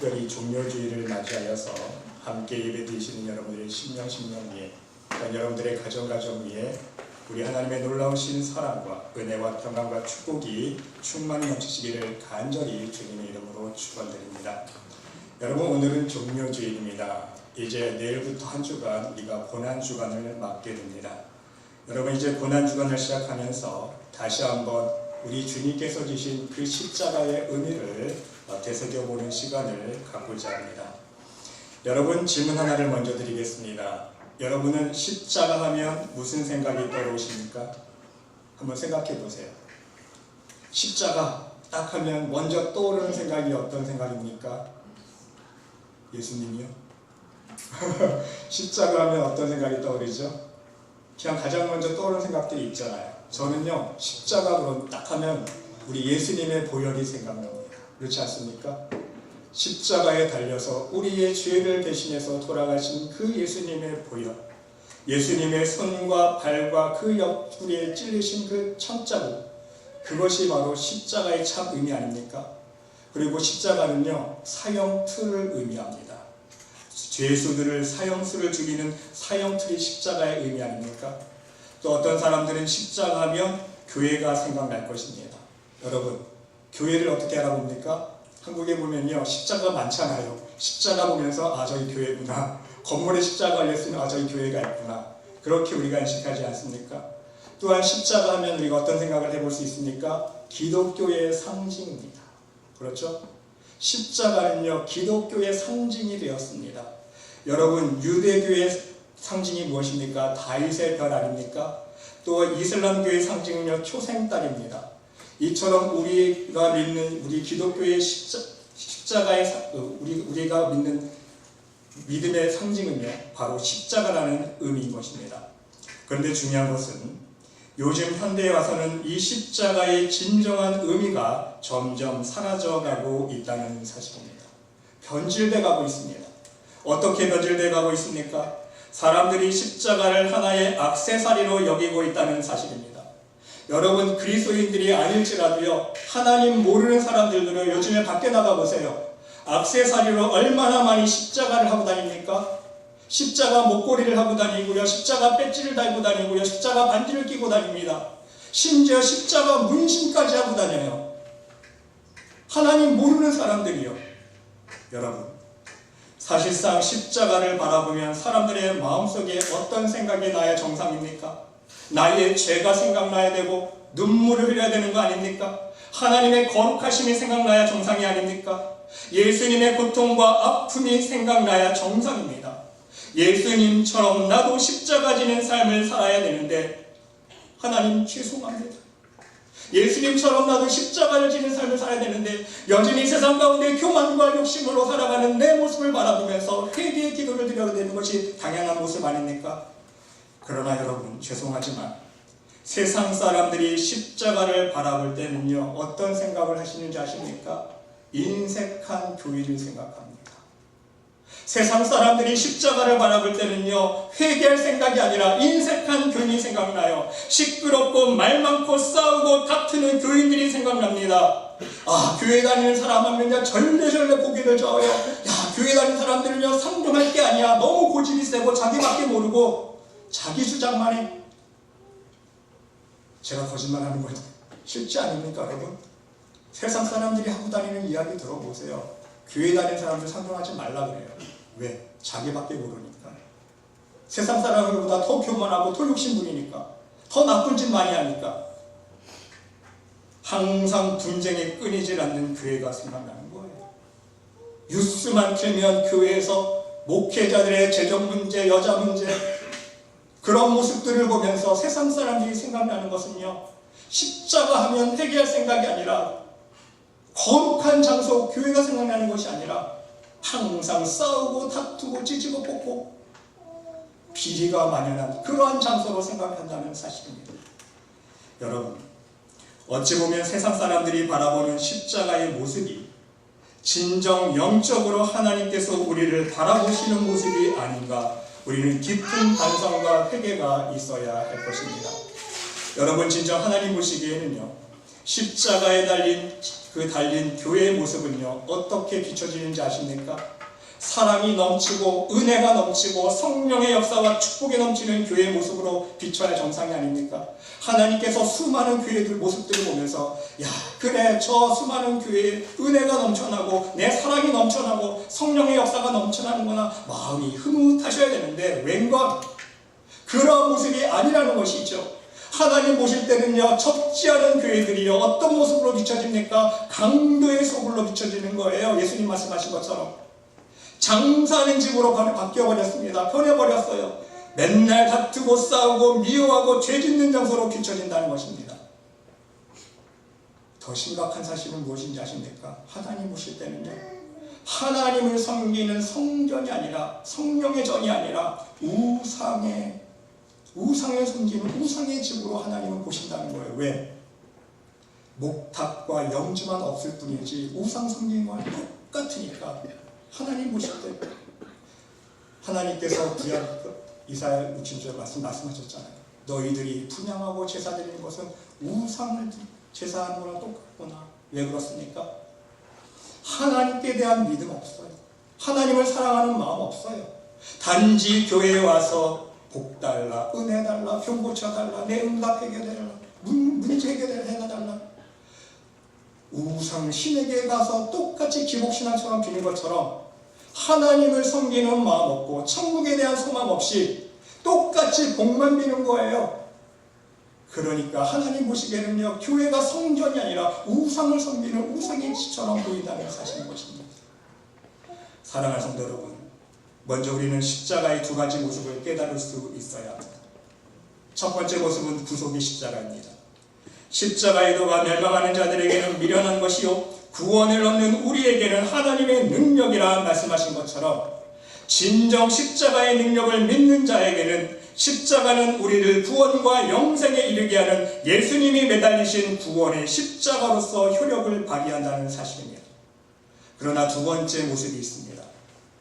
특별히 종료주의를 맞이하여서 함께 예배드리시는 여러분들의 심령 위에, 여러분들의 가정 위에 우리 하나님의 놀라우신 사랑과 은혜와 평강과 축복이 충만히 넘치시기를 간절히 주님의 이름으로 축원드립니다. 여러분, 오늘은 종료주일입니다. 이제 내일부터 한 주간 우리가 고난주간을 맞게 됩니다. 여러분, 이제 고난주간을 시작하면서 다시 한번 우리 주님께서 주신 그 십자가의 의미를 되새겨보는 시간을 갖고자 합니다. 여러분, 질문 하나를 먼저 드리겠습니다. 여러분은 십자가 하면 무슨 생각이 떠오르십니까? 한번 생각해 보세요. 십자가 딱 하면 먼저 떠오르는 생각이 어떤 생각입니까? 예수님이요? 십자가 하면 어떤 생각이 떠오르죠? 그냥 가장 먼저 떠오르는 생각들이 있잖아요. 저는요, 십자가 딱 하면 우리 예수님의 보혈이 생각납니다. 그렇지 않습니까? 십자가에 달려서 우리의 죄를 대신해서 돌아가신 그 예수님의 보혈, 예수님의 손과 발과 그 옆구리에 찔리신 그 천자국, 그것이 바로 십자가의 참 의미 아닙니까? 그리고 십자가는요, 사형틀을 의미합니다. 죄수들을 사형수를 죽이는 사형틀이 십자가의 의미 아닙니까? 또 어떤 사람들은 십자가 하면 교회가 생각날 것입니다. 여러분, 교회를 어떻게 알아봅니까? 한국에 보면요, 십자가 많잖아요. 십자가 보면서 저기 교회구나. 건물에 십자가 걸렸으면 저기 교회가 있구나. 그렇게 우리가 인식하지 않습니까? 또한 십자가 하면 우리가 어떤 생각을 해볼 수 있습니까? 기독교의 상징입니다. 그렇죠? 십자가는요, 기독교의 상징이 되었습니다. 여러분, 유대교의 상징이 무엇입니까? 다윗의 별 아닙니까? 또 이슬람교의 상징은요, 초생달입니다. 이처럼 우리가 믿는 우리 기독교의 십자가의 우리가 믿는 믿음의 상징은요, 바로 십자가라는 의미인 것입니다. 그런데 중요한 것은 요즘 현대에 와서는 이 십자가의 진정한 의미가 점점 사라져가고 있다는 사실입니다. 변질돼 가고 있습니다. 어떻게 변질돼 가고 있습니까? 사람들이 십자가를 하나의 액세서리로 여기고 있다는 사실입니다. 여러분, 그리스도인들이 아닐지라도요, 하나님 모르는 사람들도요, 요즘에 밖에 나가보세요. 액세서리로 얼마나 많이 십자가를 하고 다닙니까? 십자가 목걸이를 하고 다니고요, 십자가 배지를 달고 다니고요, 십자가 반지를 끼고 다닙니다. 심지어 십자가 문신까지 하고 다녀요. 하나님 모르는 사람들이요. 여러분, 사실상 십자가를 바라보면 사람들의 마음속에 어떤 생각이 나야 정상입니까? 나의 죄가 생각나야 되고 눈물을 흘려야 되는 거 아닙니까? 하나님의 거룩하심이 생각나야 정상이 아닙니까? 예수님의 고통과 아픔이 생각나야 정상입니다. 예수님처럼 나도 십자가 지는 삶을 살아야 되는데 하나님 죄송합니다. 예수님처럼 나도 십자가를 지는 삶을 살아야 되는데 여전히 세상 가운데 교만과 욕심으로 살아가는 내 모습을 바라보면서 회개의 기도를 드려야 되는 것이 당연한 모습 아닙니까? 그러나 여러분, 죄송하지만 세상 사람들이 십자가를 바라볼 때는요, 어떤 생각을 하시는지 아십니까? 인색한 교회를 생각합니다. 세상 사람들이 십자가를 바라볼 때는요, 회개할 생각이 아니라 인색한 교인이 생각나요. 시끄럽고 말 많고 싸우고 다투는 교인들이 생각납니다. 교회 다니는 사람 하면요, 절레절레 고개를 저어요. 교회 다니는 사람들은요, 상종할 게 아니야. 너무 고집이 세고 자기밖에 모르고 자기 주장만 해. 제가 거짓말하는 거 싫지 않습니까, 여러분? 세상 사람들이 하고 다니는 이야기 들어보세요. 교회 다니는 사람들 상종하지 말라 그래요. 왜? 자기밖에 모르니까. 세상 사람들보다 더 교만하고 더 욕심부리니까. 더 나쁜 짓 많이 하니까. 항상 분쟁에 끊이질 않는 교회가 생각나는 거예요. 뉴스만 틀면 교회에서 목회자들의 재정 문제, 여자 문제, 그런 모습들을 보면서 세상 사람들이 생각나는 것은요, 십자가 하면 회개할 생각이 아니라 거룩한 장소, 교회가 생각나는 것이 아니라 항상 싸우고 다투고 찢고 뽑고 비리가 만연한 그러한 장소로 생각한다는 사실입니다. 여러분, 어찌 보면 세상 사람들이 바라보는 십자가의 모습이 진정 영적으로 하나님께서 우리를 바라보시는 모습이 아닌가, 우리는 깊은 반성과 회개가 있어야 할 것입니다. 여러분, 진정 하나님 보시기에는요, 십자가에 달린 그 달린 교회의 모습은요, 어떻게 비춰지는지 아십니까? 사랑이 넘치고 은혜가 넘치고 성령의 역사와 축복이 넘치는 교회의 모습으로 비춰야 정상이 아닙니까? 하나님께서 수많은 교회들 모습들을 보면서 야, 그래, 저 수많은 교회에 은혜가 넘쳐나고 내 사랑이 넘쳐나고 성령의 역사가 넘쳐나는구나, 마음이 흐뭇하셔야 되는데 웬걸 그런 모습이 아니라는 것이죠. 하나님 보실 때는요, 적지 않은 교회들이요, 어떤 모습으로 비춰집니까? 강도의 소굴로 비춰지는 거예요. 예수님 말씀하신 것처럼 장사하는 집으로 바뀌어버렸습니다. 변해버렸어요. 맨날 다투고 싸우고 미워하고 죄 짓는 장소로 비춰진다는 것입니다. 더 심각한 사실은 무엇인지 아십니까? 하나님 보실 때는요, 하나님을 섬기는 성전이 아니라, 성령의 전이 아니라 우상을 섬기는 우상의 집으로 하나님을 보신다는 거예요. 왜? 목탑과 영주만 없을 뿐이지 우상 섬기는 거랑 똑같으니까. 하나님 보실 때 하나님께서 구약 이사야 67절 말씀하셨잖아요. 너희들이 분향하고 제사 드리는 것은 우상을 제사하는 거랑 똑같구나. 왜 그렇습니까? 하나님께 대한 믿음 없어요. 하나님을 사랑하는 마음 없어요. 단지 교회에 와서 복 달라, 은혜 달라, 병 고쳐달라, 내 응답 해결해달라, 문제 해결해달라, 우상 신에게 가서 똑같이 기복신앙처럼 비는 것처럼 하나님을 섬기는 마음 없고 천국에 대한 소망 없이 똑같이 복만 비는 거예요. 그러니까 하나님 보시기에는요, 교회가 성전이 아니라 우상을 섬기는 우상의 집처럼 보인다는 사실인 것입니다. 사랑하는 성도 여러분, 먼저 우리는 십자가의 두 가지 모습을 깨달을 수 있어야 합니다. 첫 번째 모습은 구속의 십자가입니다. 십자가의 도가 멸망하는 자들에게는 미련한 것이요, 구원을 얻는 우리에게는 하나님의 능력이라 말씀하신 것처럼 진정 십자가의 능력을 믿는 자에게는 십자가는 우리를 구원과 영생에 이르게 하는 예수님이 매달리신 구원의 십자가로서 효력을 발휘한다는 사실입니다. 그러나 두 번째 모습이 있습니다.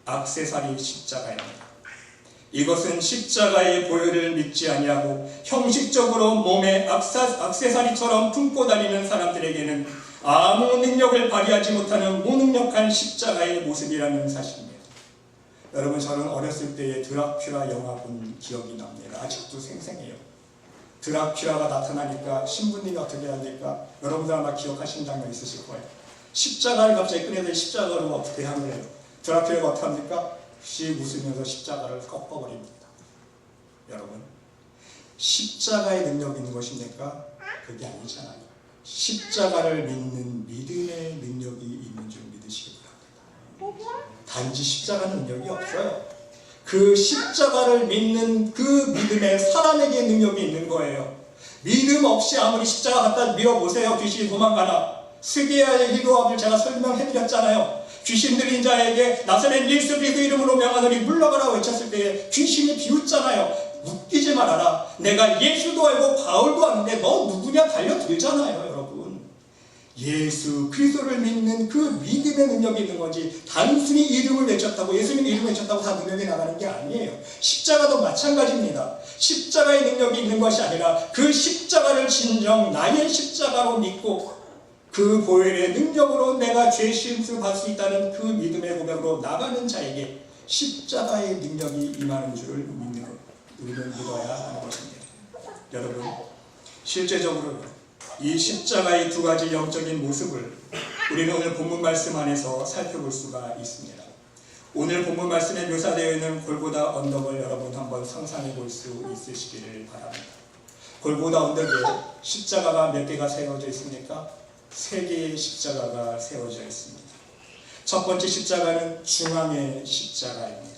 액세서리 십자가입니다. 이것은 십자가의 보혈을 믿지 아니하고 형식적으로 몸에 액세서리처럼 품고 다니는 사람들에게는 아무 능력을 발휘하지 못하는 무능력한 십자가의 모습이라는 사실입니다. 여러분, 저는 어렸을 때에 드라큘라 영화 본 기억이 납니다. 아직도 생생해요. 드라큘라가 나타나니까 신부님이 어떻게 해야 될까? 여러분들 아마 기억하시는 장면 있으실 거예요. 십자가를 갑자기 꺼내서 십자가로 어떻게 하는 거예요? 드라큘라가 어떻게 합니까? 씩 웃으면서 십자가를 꺾어버립니다. 여러분, 십자가의 능력이 있는 것입니까? 그게 아니잖아요. 십자가를 믿는 믿음의 능력이 있는 줄 믿으시기 바랍니다. 단지 십자가는 능력이 없어요. 그 십자가를 믿는 그 믿음에 사람에게 능력이 있는 거예요. 믿음 없이 아무리 십자가 갖다 밀어보세요. 귀신이 도망가나. 스게야의 기도합을 제가 설명해드렸잖아요. 귀신 들린 자에게 나사렛 예수 그리스도 이름으로 명하노니 물러가라 외쳤을 때에 귀신이 비웃잖아요. 웃기지 말아라. 내가 예수도 알고 바울도 아는데 너 누구냐 달려들잖아요. 여러분, 예수 그리스도를 믿는 그 믿음의 능력이 있는 거지, 단순히 이름을 외쳤다고, 예수님 이름을 외쳤다고 다 능력이 나가는 게 아니에요. 십자가도 마찬가지입니다. 십자가의 능력이 있는 것이 아니라 그 십자가를 진정 나의 십자가로 믿고 그 보혈의 능력으로 내가 죄 씻음을 받을 수 있다는 그 믿음의 고백으로 나가는 자에게 십자가의 능력이 임하는 줄을 믿는 것, 우리는 믿어야 하는 것입니다. 여러분, 실제적으로 이 십자가의 두 가지 영적인 모습을 우리는 오늘 본문 말씀 안에서 살펴볼 수가 있습니다. 오늘 본문 말씀에 묘사되어 있는 골고다 언덕을 여러분 한번 상상해 볼 수 있으시기를 바랍니다. 골고다 언덕에 십자가가 몇 개가 세워져 있습니까? 3개의 십자가가 세워져 있습니다. 첫 번째 십자가는 중앙의 십자가입니다.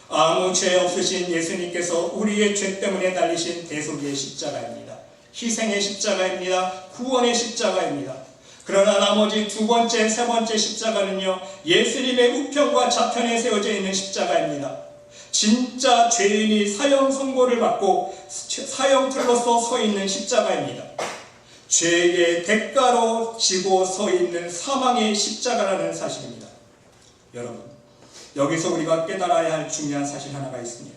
아무 죄 없으신 예수님께서 우리의 죄 때문에 달리신 대속의 십자가입니다. 희생의 십자가입니다. 구원의 십자가입니다. 그러나 나머지 두 번째, 세 번째 십자가는요, 예수님의 우편과 좌편에 세워져 있는 십자가입니다. 진짜 죄인이 사형 선고를 받고 사형틀로서 서 있는 십자가입니다. 죄의 대가로 지고 서 있는 사망의 십자가라는 사실입니다. 여러분, 여기서 우리가 깨달아야 할 중요한 사실 하나가 있습니다.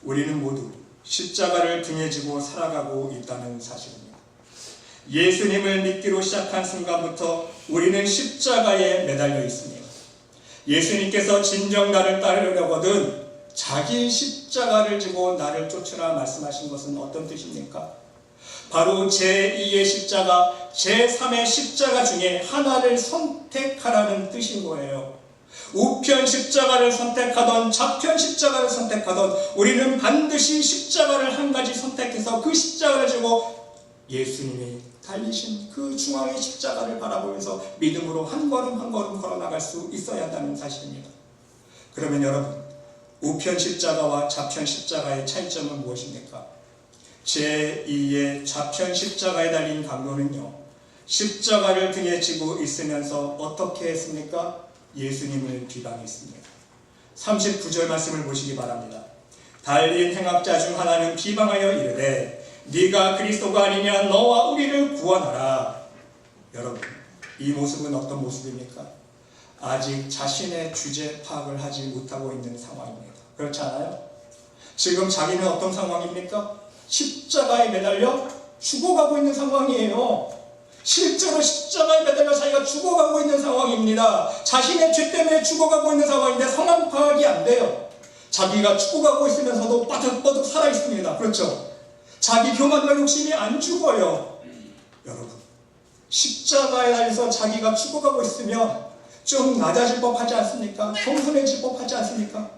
우리는 모두 십자가를 등에 지고 살아가고 있다는 사실입니다. 예수님을 믿기로 시작한 순간부터 우리는 십자가에 매달려 있습니다. 예수님께서 진정 나를 따르려거든 자기 십자가를 지고 나를 쫓으라 말씀하신 것은 어떤 뜻입니까? 바로 제2의 십자가, 제3의 십자가 중에 하나를 선택하라는 뜻인 거예요. 우편 십자가를 선택하던 좌편 십자가를 선택하던 우리는 반드시 십자가를 한 가지 선택해서 그 십자가를 지고 예수님이 달리신 그 중앙의 십자가를 바라보면서 믿음으로 한 걸음 한 걸음 걸어나갈 수 있어야 한다는 사실입니다. 그러면 여러분, 우편 십자가와 좌편 십자가의 차이점은 무엇입니까? 제2의 좌편 십자가에 달린 강도는요, 십자가를 등에 지고 있으면서 어떻게 했습니까? 예수님을 비방했습니다. 39절 말씀을 보시기 바랍니다. 달린 행악자 중 하나는 비방하여 이르되 네가 그리스도가 아니냐 너와 우리를 구원하라. 여러분, 이 모습은 어떤 모습입니까? 아직 자신의 주제 파악을 하지 못하고 있는 상황입니다. 그렇지 않아요? 지금 자기는 어떤 상황입니까? 십자가에 매달려 죽어가고 있는 상황이에요. 실제로 십자가에 매달려 자기가 죽어가고 있는 상황입니다. 자신의 죄 때문에 죽어가고 있는 상황인데 상황 파악이 안 돼요. 자기가 죽어가고 있으면서도 빠득빠득 살아있습니다. 그렇죠? 자기 교만과 욕심이 안 죽어요. 여러분, 십자가에 달려서 자기가 죽어가고 있으면 좀 낮아질 법하지 않습니까? 겸손해질 법하지 않습니까?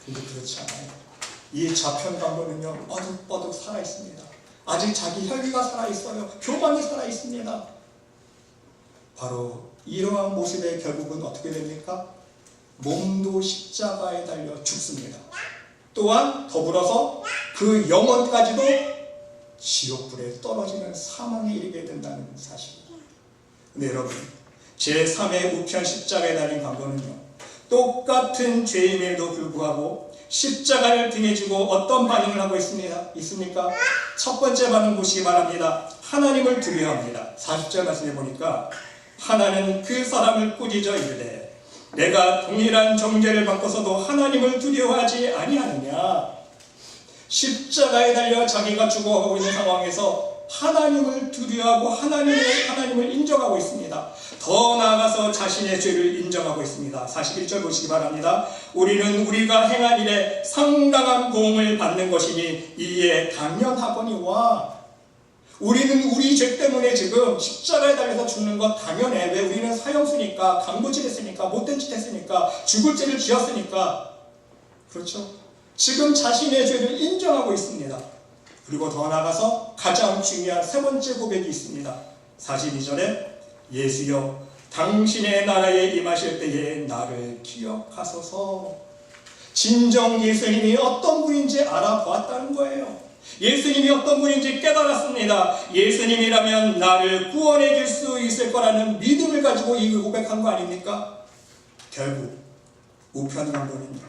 근데 그렇지 않아요. 이 좌편 강도는요, 뻐득뻐득 살아있습니다. 아직 자기 혈기가 살아있어요. 교만이 살아있습니다. 바로 이러한 모습의 결국은 어떻게 됩니까? 몸도 십자가에 달려 죽습니다. 또한 더불어서 그 영혼까지도 지옥불에 떨어지는 사망에 이르게 된다는 사실입니다. 근데 여러분, 제3의 우편 십자가에 달린 강도는요, 똑같은 죄임에도 불구하고 십자가를 등에 지고 어떤 반응을 하고 있습니까? 첫 번째 반응 보시기 바랍니다. 하나님을 두려워합니다. 40절 말씀해 보니까 하나는 그 사람을 꾸짖어 이르되 내가 동일한 정죄를 받고서도 하나님을 두려워하지 아니하느냐. 십자가에 달려 자기가 죽어가고 있는 상황에서 하나님을 두려워하고 하나님을 인정하고 있습니다. 더 나아가서 자신의 죄를 인정하고 있습니다. 41절 보시기 바랍니다. 우리는 우리가 행한 일에 상당한 보응을 받는 것이니 이에 당연하거니와. 우리는 우리 죄 때문에 지금 십자가에 달려서 죽는 것 당연해. 왜? 우리는 사형수니까, 강도짓 했으니까, 못된 짓 했으니까, 죽을 죄를 지었으니까. 그렇죠? 지금 자신의 죄를 인정하고 있습니다. 그리고 더 나아가서 가장 중요한 세 번째 고백이 있습니다. 42절에 예수여 당신의 나라에 임하실 때에 나를 기억하소서. 진정 예수님이 어떤 분인지 알아보았다는 거예요. 예수님이 어떤 분인지 깨달았습니다. 예수님이라면 나를 구원해 줄 수 있을 거라는 믿음을 가지고 이 고백한 거 아닙니까? 결국 우편 강도는요,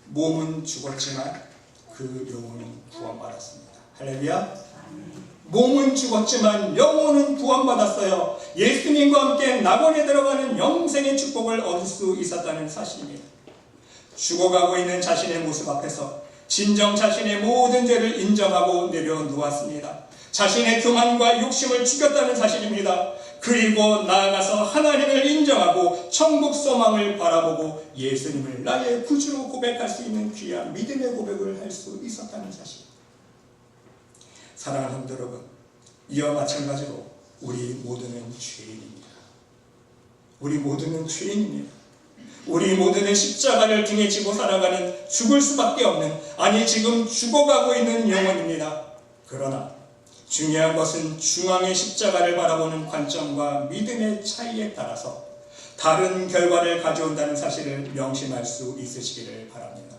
몸은 죽었지만 그 영혼은 구원받았습니다. 할렐루야. 몸은 죽었지만 영혼은 구원받았어요. 예수님과 함께 낙원에 들어가는 영생의 축복을 얻을 수 있었다는 사실입니다. 죽어가고 있는 자신의 모습 앞에서 진정 자신의 모든 죄를 인정하고 내려놓았습니다. 자신의 교만과 욕심을 죽였다는 사실입니다. 그리고 나아가서 하나님을 인정하고 천국 소망을 바라보고 예수님을 나의 구주로 고백할 수 있는 귀한 믿음의 고백을 할 수 있었다는 사실. 사랑하는 성도 여러분, 이와 마찬가지로 우리 모두는 죄인입니다. 우리 모두는 죄인입니다. 우리 모두는 십자가를 등에 지고 살아가는 죽을 수밖에 없는, 아니 지금 죽어가고 있는 영혼입니다. 그러나 중요한 것은 중앙의 십자가를 바라보는 관점과 믿음의 차이에 따라서 다른 결과를 가져온다는 사실을 명심할 수 있으시기를 바랍니다.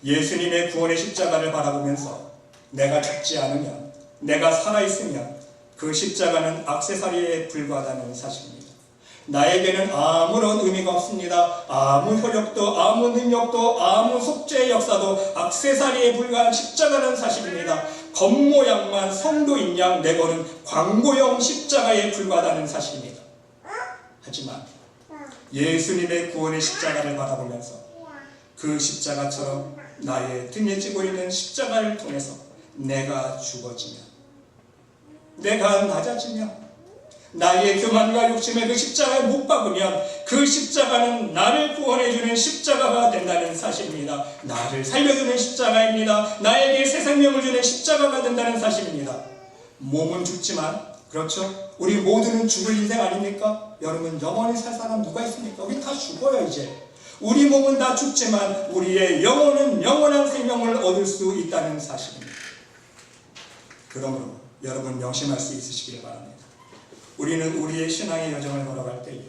예수님의 구원의 십자가를 바라보면서 내가 죽지 않으면, 내가 살아있으면 그 십자가는 액세서리에 불과하다는 사실입니다. 나에게는 아무런 의미가 없습니다. 아무 효력도, 아무 능력도, 아무 속죄의 역사도 액세서리에 불과한 십자가라는 사실입니다. 겉모양만 성도인 양 내거는 광고용 십자가에 불과하다는 사실입니다. 하지만 예수님의 구원의 십자가를 바라보면서 그 십자가처럼 나의 등에 지고 있는 십자가를 통해서 내가 죽어지면, 내가 낮아지면, 나의 교만과 욕심에 그 십자가에 못 박으면 그 십자가는 나를 구원해주는 십자가가 된다는 사실입니다. 나를 살려주는 십자가입니다. 나에게 새 생명을 주는 십자가가 된다는 사실입니다. 몸은 죽지만, 그렇죠? 우리 모두는 죽을 인생 아닙니까? 여러분, 영원히 살 사람 누가 있습니까? 우리 다 죽어요. 이제 우리 몸은 다 죽지만 우리의 영혼은 영원한 생명을 얻을 수 있다는 사실입니다. 그러므로 여러분, 명심할 수 있으시길 바랍니다. 우리는 우리의 신앙의 여정을 걸어갈 때에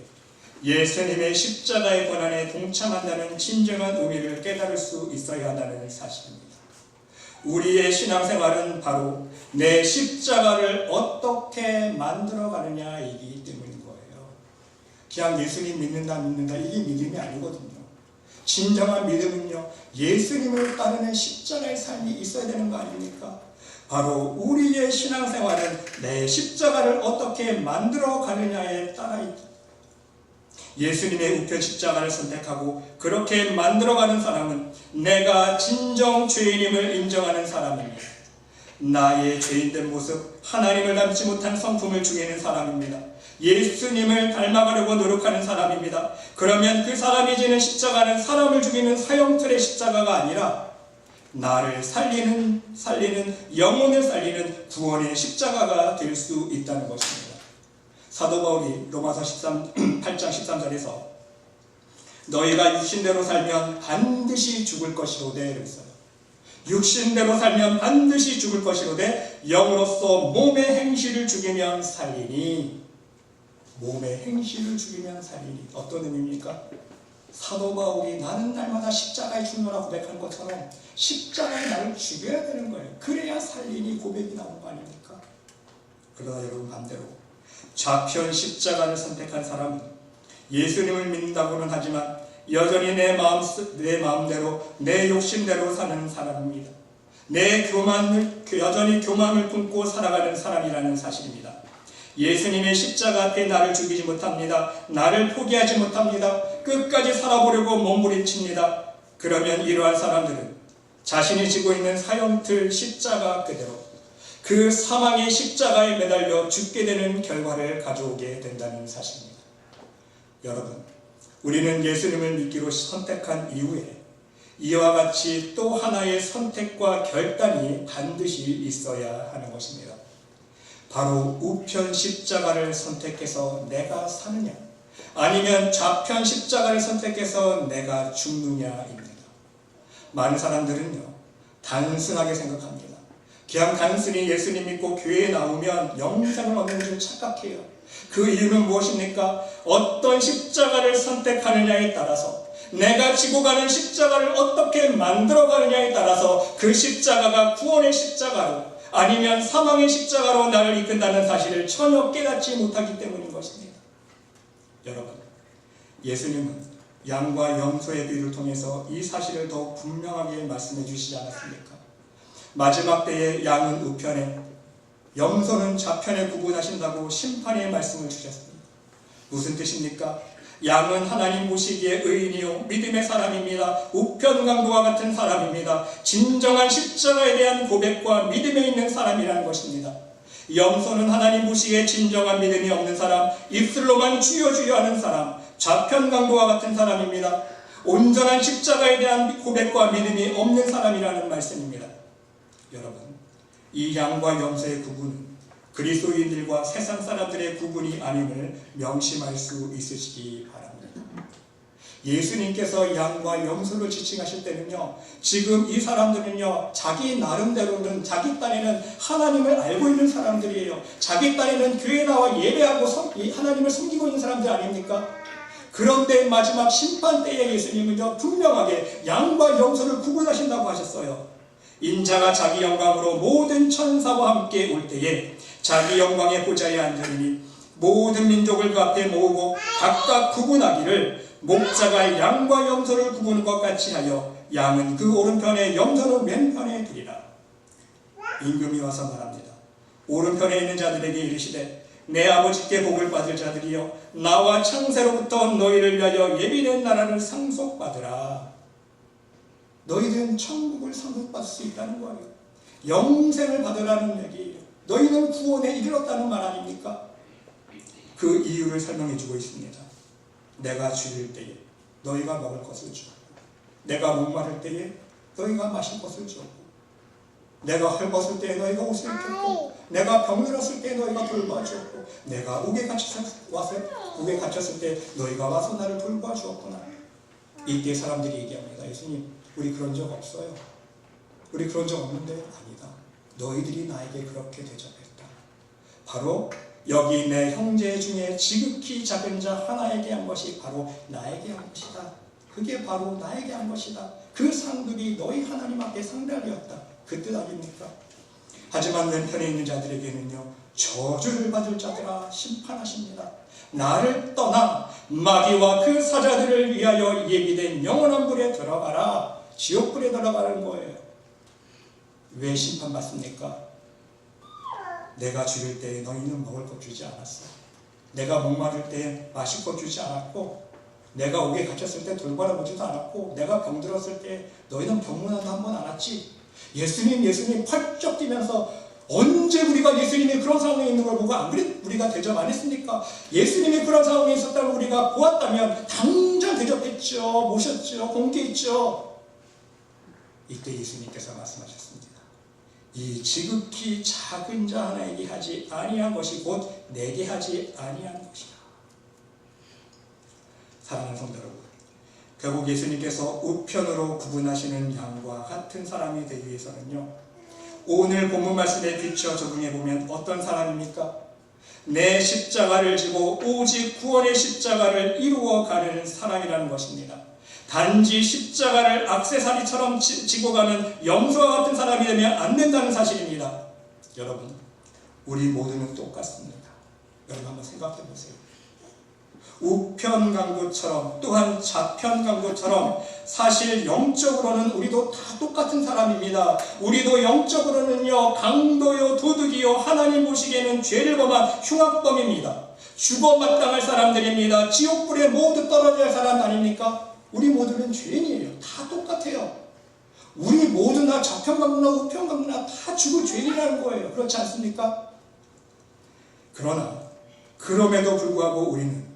예수님의 십자가의 고난에 동참한다는 진정한 의미를 깨달을 수 있어야 한다는 사실입니다. 우리의 신앙생활은 바로 내 십자가를 어떻게 만들어가느냐이기 때문인 거예요. 그냥 예수님 믿는다 이게 믿음이 아니거든요. 진정한 믿음은요, 예수님을 따르는 십자가의 삶이 있어야 되는 거 아닙니까? 바로 우리의 신앙생활은 내 십자가를 어떻게 만들어가느냐에 따라 있다. 예수님의 우편 십자가를 선택하고 그렇게 만들어가는 사람은 내가 진정 죄인임을 인정하는 사람입니다. 나의 죄인된 모습, 하나님을 닮지 못한 성품을 죽이는 사람입니다. 예수님을 닮아가려고 노력하는 사람입니다. 그러면 그 사람이 지는 십자가는 사람을 죽이는 사형틀의 십자가가 아니라 나를 살리는 영혼을 살리는 구원의 십자가가 될 수 있다는 것입니다. 사도 바울이 로마서 8장 13절에서 너희가 육신대로 살면 반드시 죽을 것이로되 그랬어요. 육신대로 살면 반드시 죽을 것이로되 영으로서 몸의 행실을 죽이면 살리니. 몸의 행실을 죽이면 살리니. 어떤 의미입니까? 사도 바울이 나는 날마다 십자가에 죽노라 고백하는 것처럼 십자가에 나를 죽여야 되는 거예요. 그래야 살리니 고백이 나오는 거 아닙니까? 그러나 여러분, 반대로 좌편 십자가를 선택한 사람은 예수님을 믿는다고는 하지만 여전히 내 마음대로 내 욕심대로 사는 사람입니다. 여전히 교만을 품고 살아가는 사람이라는 사실입니다. 예수님의 십자가 앞에 나를 죽이지 못합니다. 나를 포기하지 못합니다. 끝까지 살아보려고 몸부림칩니다. 그러면 이러한 사람들은 자신이 지고 있는 사형틀 십자가 그대로 그 사망의 십자가에 매달려 죽게 되는 결과를 가져오게 된다는 사실입니다. 여러분, 우리는 예수님을 믿기로 선택한 이후에 이와 같이 또 하나의 선택과 결단이 반드시 있어야 하는 것입니다. 바로 우편 십자가를 선택해서 내가 사느냐, 아니면 좌편 십자가를 선택해서 내가 죽느냐입니다. 많은 사람들은요, 단순하게 생각합니다. 그냥 단순히 예수님 믿고 교회에 나오면 영생을 얻는 줄 착각해요. 그 이유는 무엇입니까? 어떤 십자가를 선택하느냐에 따라서, 내가 지고 가는 십자가를 어떻게 만들어가느냐에 따라서 그 십자가가 구원의 십자가로 아니면 사망의 십자가로 나를 이끈다는 사실을 전혀 깨닫지 못하기 때문인 것입니다. 여러분, 예수님은 양과 염소의 비유를 통해서 이 사실을 더욱 분명하게 말씀해 주시지 않았습니까? 마지막 때에 양은 우편에, 염소는 좌편에 구분하신다고 심판의 말씀을 주셨습니다. 무슨 뜻입니까? 양은 하나님 보시기에 의인이요 믿음의 사람입니다. 우편 강도와 같은 사람입니다. 진정한 십자가에 대한 고백과 믿음에 있는 사람이라는 것입니다. 염소는 하나님 보시기에 진정한 믿음이 없는 사람, 입술로만 주여 주여 하는 사람, 좌편 강도와 같은 사람입니다. 온전한 십자가에 대한 고백과 믿음이 없는 사람이라는 말씀입니다. 여러분, 이 양과 염소의 구분은 그리스도인들과 세상 사람들의 구분이 아님을 명심할 수 있으시기 바랍니다. 예수님께서 양과 염소를 지칭하실 때는요, 지금 이 사람들은요, 자기 나름대로는, 자기 딴에는 하나님을 알고 있는 사람들이에요. 자기 딴에는 교회 나와 예배하고 하나님을 섬기고 있는 사람들 아닙니까? 그런데 마지막 심판 때에 예수님은요, 분명하게 양과 염소를 구분하신다고 하셨어요. 인자가 자기 영광으로 모든 천사와 함께 올 때에 자기 영광의 보좌에 앉으리니 모든 민족을 그 앞에 모으고 각각 구분하기를 목자가 양과 염소를 구분한 것 같이 하여 양은 그 오른편에 염소는 왼편에 두리라. 임금이 와서 말합니다. 오른편에 있는 자들에게 이르시되 내 아버지께 복을 받을 자들이여 나와 창세로부터 너희를 위하여 예비된 나라를 상속받으라. 너희들은 천국을 상속받을 수 있다는 거예요. 영생을 받으라는 얘기예요. 너희는 구원에 이르렀다는 말 아닙니까? 그 이유를 설명해 주고 있습니다. 내가 줄일 때에 너희가 먹을 것을 주었고, 내가 목마를 때에 너희가 마실 것을 주었고, 내가 헐벗을 때에 너희가 옷을 입혔고, 내가 병들었을 때에 너희가 돌봐주었고, 내가 옥에 갇혔을 때 너희가 와서 나를 돌봐주었구나. 이때 사람들이 얘기합니다. 예수님, 우리 그런 적 없어요. 우리 그런 적 없는데. 아니다. 너희들이 나에게 그렇게 대접했다. 바로 여기 내 형제 중에 지극히 작은 자 하나에게 한 것이 바로 나에게 한 것이다. 그게 바로 나에게 한 것이다. 그 상급이 너희 하나님 앞에 상달되었다. 그 뜻 아닙니까? 하지만 왼편에 있는 자들에게는요, 저주를 받을 자들아 심판하십니다. 나를 떠나 마귀와 그 사자들을 위하여 예비된 영원한 불에 들어가라. 지옥불에 들어가는 거예요. 왜 심판받습니까? 내가 죽일 때에 너희는 먹을 것 주지 않았어. 내가 목마를 때에 마실 것 주지 않았고, 내가 옥에 갇혔을 때 돌바라보지도 않았고, 내가 병들었을 때 너희는 병문안도 한 번 안 왔지. 예수님 펄쩍 뛰면서 언제 우리가 예수님이 그런 상황에 있는 걸 보고 안 그래 우리가 대접 안 했습니까? 예수님이 그런 상황에 있었다고 우리가 보았다면 당장 대접했죠. 모셨죠. 공개했죠. 이때 예수님께서 말씀하셨습니다. 이 지극히 작은 자 하나에게 하지 아니한 것이 곧 내게 하지 아니한 것이다. 사랑하는 성도 여러분, 결국 예수님께서 우편으로 구분하시는 양과 같은 사람이 되기 위해서는요, 오늘 본문 말씀에 비추어 적용해보면 어떤 사람입니까? 내 십자가를 지고 오직 구원의 십자가를 이루어가는 사람이라는 것입니다. 단지 십자가를 액세서리처럼 지고 가는 염소와 같은 사람이 되면 안 된다는 사실입니다. 여러분, 우리 모두는 똑같습니다. 여러분 한번 생각해 보세요. 우편강도처럼 또한 좌편강도처럼 사실 영적으로는 우리도 다 똑같은 사람입니다. 우리도 영적으로는요, 강도요, 도둑이요, 하나님 보시기에는 죄를 범한 흉악범입니다. 죽어 마땅할 사람들입니다. 지옥불에 모두 떨어져야 할 사람 아닙니까? 우리 모두는 죄인이에요. 다 똑같아요. 우리 모두 다 좌편강도나 우편강도나 다 죽을 죄인이라는 거예요. 그렇지 않습니까? 그러나 그럼에도 불구하고 우리는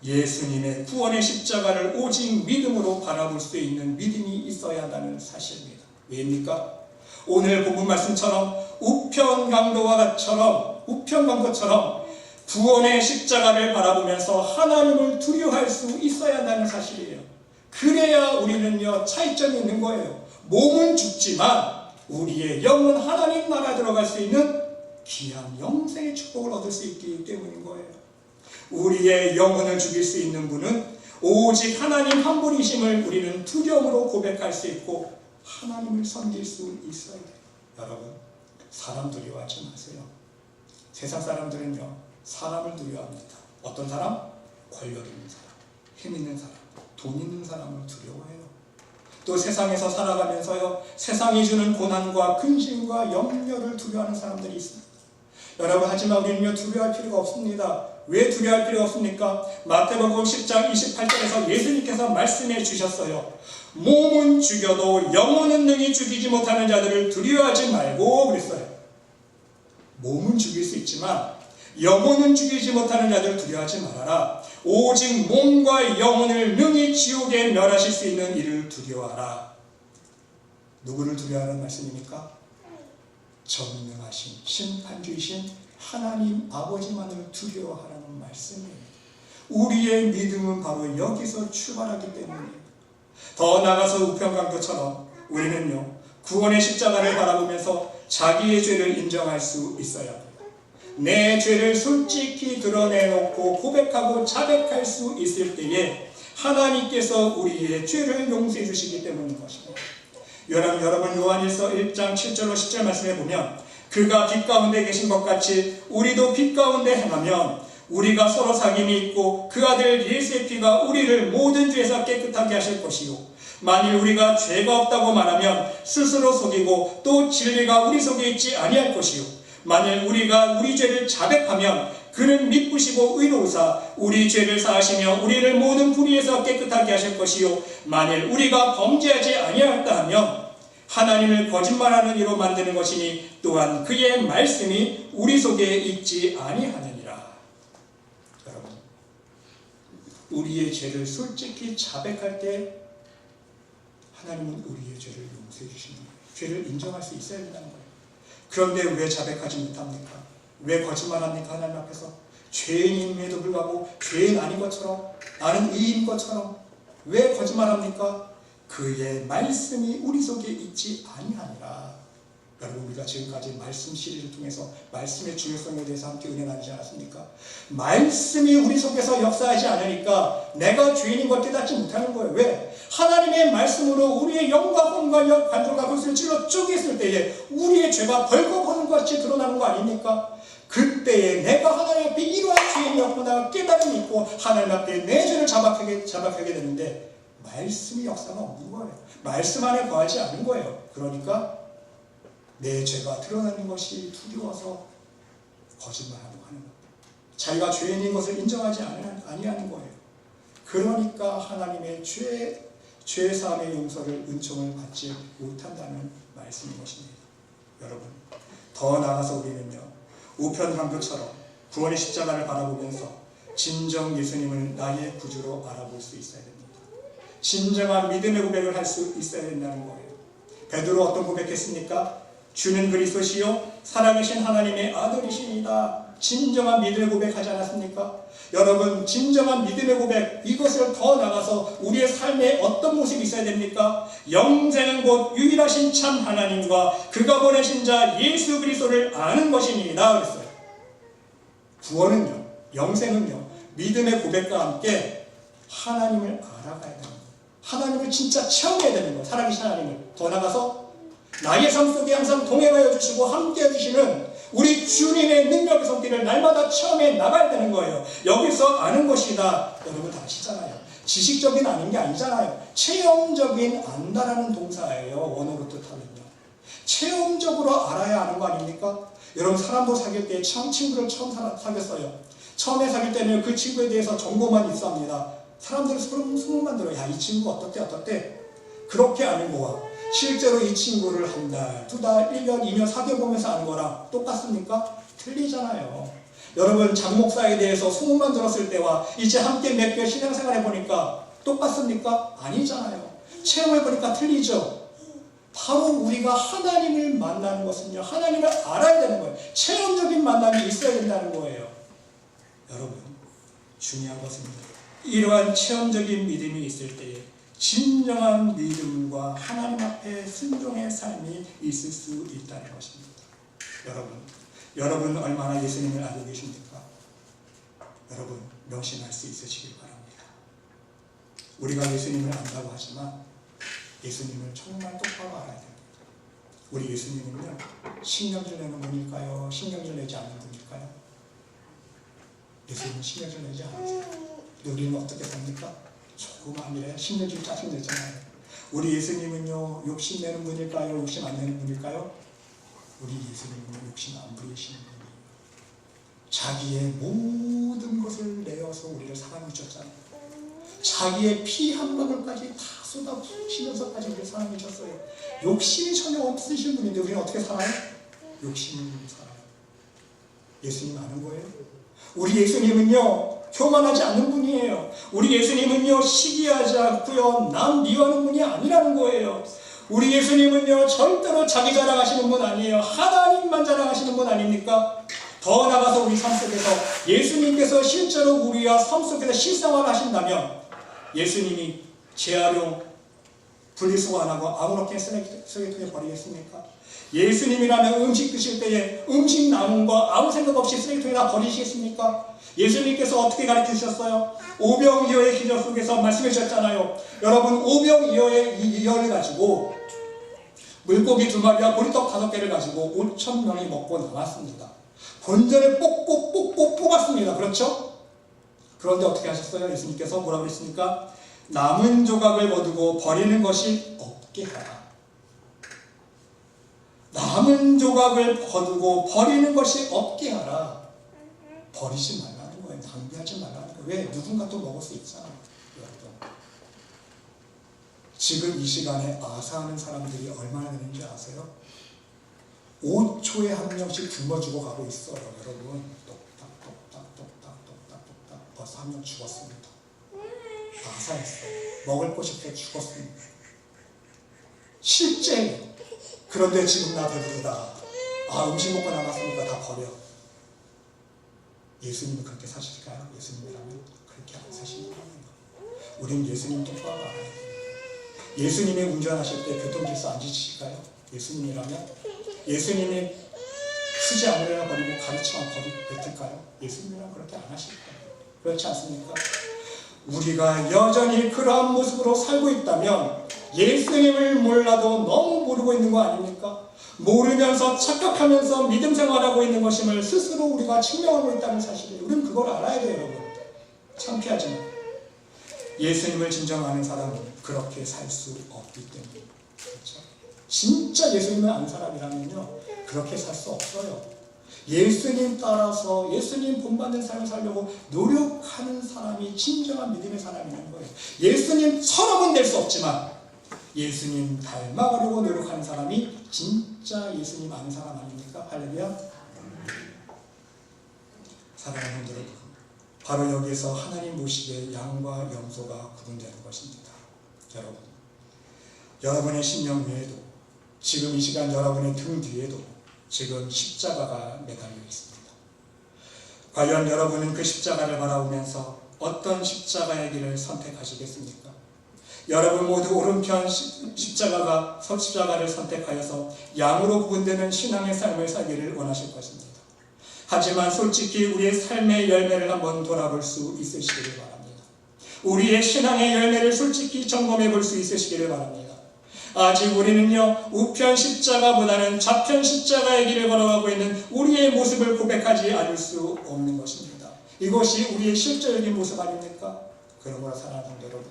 예수님의 구원의 십자가를 오직 믿음으로 바라볼 수 있는 믿음이 있어야 한다는 사실입니다. 왜입니까? 오늘 본문 말씀처럼 우편강도처럼 구원의 십자가를 바라보면서 하나님을 두려워할 수 있어야 한다는 사실이에요. 그래야 우리는요, 차이점이 있는 거예요. 몸은 죽지만 우리의 영은 하나님 나라 들어갈 수 있는 귀한 영생의 축복을 얻을 수 있기 때문인 거예요. 우리의 영혼을 죽일 수 있는 분은 오직 하나님 한 분이심을 우리는 두려움으로 고백할 수 있고 하나님을 섬길 수 있어야 돼요. 여러분, 사람 두려워하지 마세요. 세상 사람들은요, 사람을 두려워합니다. 어떤 사람? 권력 있는 사람, 힘 있는 사람, 돈 있는 사람을 두려워해요. 또 세상에서 살아가면서요, 세상이 주는 고난과 근심과 염려를 두려워하는 사람들이 있습니다. 여러분, 하지만 우리는요, 두려워할 필요가 없습니다. 왜 두려워할 필요가 없습니까? 마태복음 10장 28절에서 예수님께서 말씀해 주셨어요. 몸은 죽여도 영혼은 능히 죽이지 못하는 자들을 두려워하지 말고 그랬어요. 몸은 죽일 수 있지만 영혼은 죽이지 못하는 자들을 두려워하지 말아라. 오직 몸과 영혼을 능히 지옥에 멸하실 수 있는 이를 두려워하라. 누구를 두려워하는 말씀입니까? 전능하신 심판주이신 하나님 아버지만을 두려워하라는 말씀이에요. 우리의 믿음은 바로 여기서 출발하기 때문이에요. 더 나아가서 우편강도처럼 우리는요, 구원의 십자가를 바라보면서 자기의 죄를 인정할 수 있어야 합니다. 내 죄를 솔직히 드러내놓고 고백하고 자백할 수 있을 때에 하나님께서 우리의 죄를 용서해 주시기 때문인 것입니다. 여러분 요한일서 1장 7절로 10절 말씀해 보면 그가 빛 가운데 계신 것 같이 우리도 빛 가운데 행하면 우리가 서로 사귐이 있고 그 아들 예수의 피가 우리를 모든 죄에서 깨끗하게 하실 것이요, 만일 우리가 죄가 없다고 말하면 스스로 속이고 또 진리가 우리 속에 있지 아니할 것이요, 만일 우리가 우리 죄를 자백하면 그는 미쁘시고 의로우사 우리 죄를 사하시며 우리를 모든 불의에서 깨끗하게 하실 것이요, 만일 우리가 범죄하지 아니하였다 하면 하나님을 거짓말하는 이로 만드는 것이니 또한 그의 말씀이 우리 속에 있지 아니하느니라. 여러분, 우리의 죄를 솔직히 자백할 때 하나님은 우리의 죄를 용서해 주시는 거예요. 죄를 인정할 수 있어야 된다는 거예요. 그런데 왜 자백하지 못합니까? 왜 거짓말합니까? 하나님 앞에서 죄인임에도 불구하고 죄인 아닌 것처럼, 나는 의인 것처럼 왜 거짓말합니까? 그의 말씀이 우리 속에 있지 아니하니라. 여러분, 우리가 지금까지 말씀 시리즈를 통해서 말씀의 중요성에 대해서 함께 은혜 나누지 않았습니까? 말씀이 우리 속에서 역사하지 않으니까 내가 죄인인 걸 깨닫지 못하는 거예요. 왜? 하나님의 말씀으로 우리의 영과 혼과 관절과 그것을 찔러 쪼개었을 때에 우리의 죄가 벌거벗는 것이 드러나는 거 아닙니까? 그때에 내가 하나님 앞에 이러한 죄인이었구나 깨달음이 있고 하나님 앞에 내 죄를 자박하게 되는데 말씀이 역사가 없는 거예요. 말씀 안에 거하지 않은 거예요. 그러니까 내 죄가 드러나는 것이 두려워서 거짓말하고 하는 거예요. 자기가 죄인인 것을 인정하지 아니하는 거예요. 그러니까 하나님의 죄사함의 용서를 은총을 받지 못한다는 말씀인 것입니다. 여러분, 더 나아가서 우리는요, 우편강교처럼 구원의 십자가를 바라보면서 진정 예수님을 나의 구주로 알아볼 수 있어야 됩니다. 진정한 믿음의 고백을 할 수 있어야 된다는 거예요. 베드로 어떤 고백했습니까? 주는 그리스도시요 살아계신 하나님의 아들이시니다. 진정한 믿음의 고백하지 않았습니까? 여러분, 진정한 믿음의 고백, 이것을 더 나가서 우리의 삶에 어떤 모습이 있어야 됩니까? 영생은 곧 유일하신 참 하나님과 그가 보내신 자 예수 그리스도를 아는 것입니다. 그랬어요. 구원은요, 영생은요, 믿음의 고백과 함께 하나님을 알아가야 되는 거예요. 하나님을 진짜 체험해야 되는 거예요. 살아계신 하나님을. 더 나가서 나의 삶 속에 항상 동행하여 주시고 함께해 주시는 우리 주님의 능력의 손길을 날마다 체험해 나가야 되는 거예요. 여기서 아는 것이다. 여러분 다 아시잖아요. 지식적인 아는 게 아니잖아요. 체험적인 안다라는 동사예요. 원어로 뜻하면요. 체험적으로 알아야 아는 거 아닙니까? 여러분, 사람도 사귈 때 친구를 처음 사귀었어요. 처음에 사귈 때는 그 친구에 대해서 정보만 입수합니다. 사람들은 소문만 들어요. 야, 이 친구 어떻대? 그렇게 아는 거와 실제로 이 친구를 한 달, 두 달, 1년, 2년 사귀어보면서 아는 거랑 똑같습니까? 틀리잖아요. 여러분, 장 목사에 대해서 소문만 들었을 때와 이제 함께 몇 개월 신앙생활 해보니까 똑같습니까? 아니잖아요. 체험해보니까 틀리죠. 바로 우리가 하나님을 만나는 것은요, 하나님을 알아야 되는 거예요. 체험적인 만남이 있어야 된다는 거예요. 여러분, 중요한 것입니다. 이러한 체험적인 믿음이 있을 때에 진정한 믿음과 하나님 앞에 순종의 삶이 있을 수 있다는 것입니다. 여러분 얼마나 예수님을 알고 계십니까? 여러분, 명심할 수 있으시길 바랍니다. 우리가 예수님을 안다고 하지만 예수님을 정말 똑바로 알아야 됩니다. 우리 예수님은요, 신경질 내는 분일까요? 신경질 내지 않는 분일까요? 예수님은 신경질 내지 않으세요. 우리는 어떻게 삽니까? 조그만 일에 신경질 짜증내잖아요. 우리 예수님은요, 욕심내는 분일까요? 욕심 안 내는 분일까요? 우리 예수님은 욕심 안 부리시는 분이에요. 자기의 모든 것을 내어서 우리를 사랑해 주셨잖아요. 자기의 피 한 방울까지 다 쏟아부으시면서까지 우리를 사랑해 주셨어요. 욕심이 전혀 없으신 분인데 우리는 어떻게 살아요? 욕심을 살아요. 예수님 아는 거예요? 우리 예수님은요, 교만하지 않는 분이에요. 우리 예수님은요, 시기하지 않고요, 남 미워하는 분이 아니라는 거예요. 우리 예수님은요, 절대로 자기 자랑하시는 분 아니에요. 하나님만 자랑하시는 분 아닙니까? 더 나가서 우리 삶 속에서 예수님께서 실제로 우리와 삶 속에서 실생활을 하신다면 예수님이 재활용 분리수거 안 하고 아무렇게 쓰레기통에 버리겠습니까? 예수님이라면 음식 드실 때에 음식 남은 거 아무 생각 없이 쓰레기통에다 버리시겠습니까? 예수님께서 어떻게 가르치셨어요? 오병이어의 기적 속에서 말씀해 주셨잖아요. 여러분, 오병이어의 이어를 가지고 물고기 2마리와 보리떡 5개를 가지고 5,000명이 먹고 남았습니다. 본전을 뽑고 뽑았습니다. 그렇죠? 그런데 어떻게 하셨어요? 예수님께서 뭐라고 그랬습니까? 남은 조각을 거두고 버리는 것이 없게 하라. 남은 조각을 거두고 버리는 것이 없게 하라. 버리지 말라는 거예요. 낭비하지 말라는 거예요. 왜? 누군가 또 먹을 수 있잖아요. 지금 이 시간에 아사하는 사람들이 얼마나 되는지 아세요? 5초에 한 명씩 굶어주고 가고 있어요. 여러분, 똑딱똑딱똑딱똑딱똑딱 벌써 한 명 죽었습니다. 아사했어요. 먹을 곳이 없어 죽었습니다. 실제. 그런데 지금 나 배부르다. 음식 먹고 남았으니까 다 버려. 예수님은 그렇게 사실까요? 예수님이라면 그렇게 안 사시는 거예요. 우린 예수님 똑바로 알아야 돼요. 예수님이 운전하실 때 교통질서 안 지키실까요? 예수님이라면? 예수님이 수지 아무래나 버리고 가르치만 뱉을까요? 예수님이라면 그렇게 안 하실 거예요. 그렇지 않습니까? 우리가 여전히 그러한 모습으로 살고 있다면 예수님을 몰라도 너무 모르고 있는 거 아닙니까? 모르면서 착각하면서 믿음 생활하고 있는 것임을 스스로 우리가 증명하고 있다는 사실을 우리는 그걸 알아야 돼요, 여러분. 창피하지만 예수님을 진정 아는 사람은 그렇게 살 수 없기 때문에. 그렇죠? 진짜 예수님을 아는 사람이라면요 그렇게 살 수 없어요. 예수님 따라서 예수님 본받는 삶을 살려고 노력하는 사람이 진정한 믿음의 사람이라는 거예요. 예수님처럼은 될 수 없지만 예수님 닮아가려고 노력하는 사람이 진짜 예수님 아는 사람 아닙니까? 할렐루야. 사랑하는 분들, 바로 여기에서 하나님 모시기에 양과 염소가 구분되는 것입니다. 여러분, 여러분의 심령 위에도 지금 이 시간 여러분의 등 뒤에도 지금 십자가가 매달려 있습니다. 과연 여러분은 그 십자가를 바라보면서 어떤 십자가의 길을 선택하시겠습니까? 여러분 모두 오른편 십자가를 선택하여서 양으로 구분되는 신앙의 삶을 살기를 원하실 것입니다. 하지만 솔직히 우리의 삶의 열매를 한번 돌아볼 수 있으시기를 바랍니다. 우리의 신앙의 열매를 솔직히 점검해 볼 수 있으시기를 바랍니다. 아직 우리는요 우편 십자가보다는 좌편 십자가의 길을 걸어가고 있는 우리의 모습을 고백하지 않을 수 없는 것입니다. 이것이 우리의 실제적인 모습 아닙니까? 그러므로 사랑하는 여러분,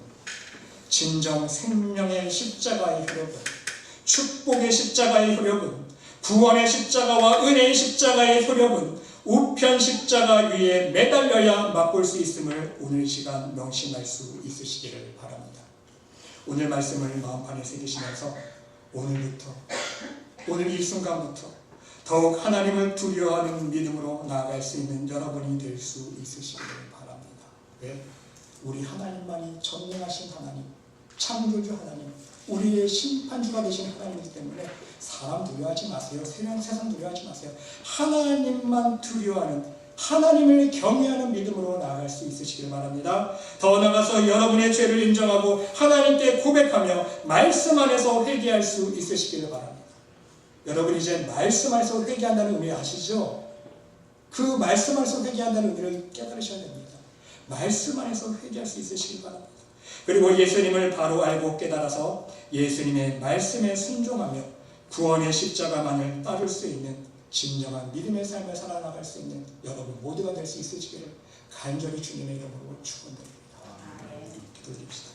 진정 생명의 십자가의 효력은, 축복의 십자가의 효력은, 구원의 십자가와 은혜의 십자가의 효력은 우편 십자가 위에 매달려야 맛볼 수 있음을 오늘 이 시간 명심할 수 있으시기를 바랍니다. 오늘 말씀을 마음판에 새기시면서 오늘 이 순간부터 더욱 하나님을 두려워하는 믿음으로 나아갈 수 있는 여러분이 될 수 있으시기를 바랍니다. 왜? 우리 하나님만이 전능하신 하나님, 창조주 하나님, 우리의 심판주가 되신 하나님이기 때문에 사람 두려워하지 마세요. 세상 두려워하지 마세요. 하나님만 두려워하는, 하나님을 경외하는 믿음으로 나아갈 수 있으시길 바랍니다. 더 나아가서 여러분의 죄를 인정하고 하나님께 고백하며 말씀 안에서 회개할 수 있으시기를 바랍니다. 여러분 이제 말씀 안에서 회개한다는 의미 아시죠? 그 말씀 안에서 회개한다는 의미를 깨달으셔야 됩니다. 말씀 안에서 회개할 수 있으시길 바랍니다. 그리고 예수님을 바로 알고 깨달아서 예수님의 말씀에 순종하며 구원의 십자가만을 따를 수 있는 진정한 믿음의 삶을 살아나갈 수 있는 여러분 모두가 될 수 있으시기를 간절히 주님의 이름으로 축원드립니다. 기도드립시다.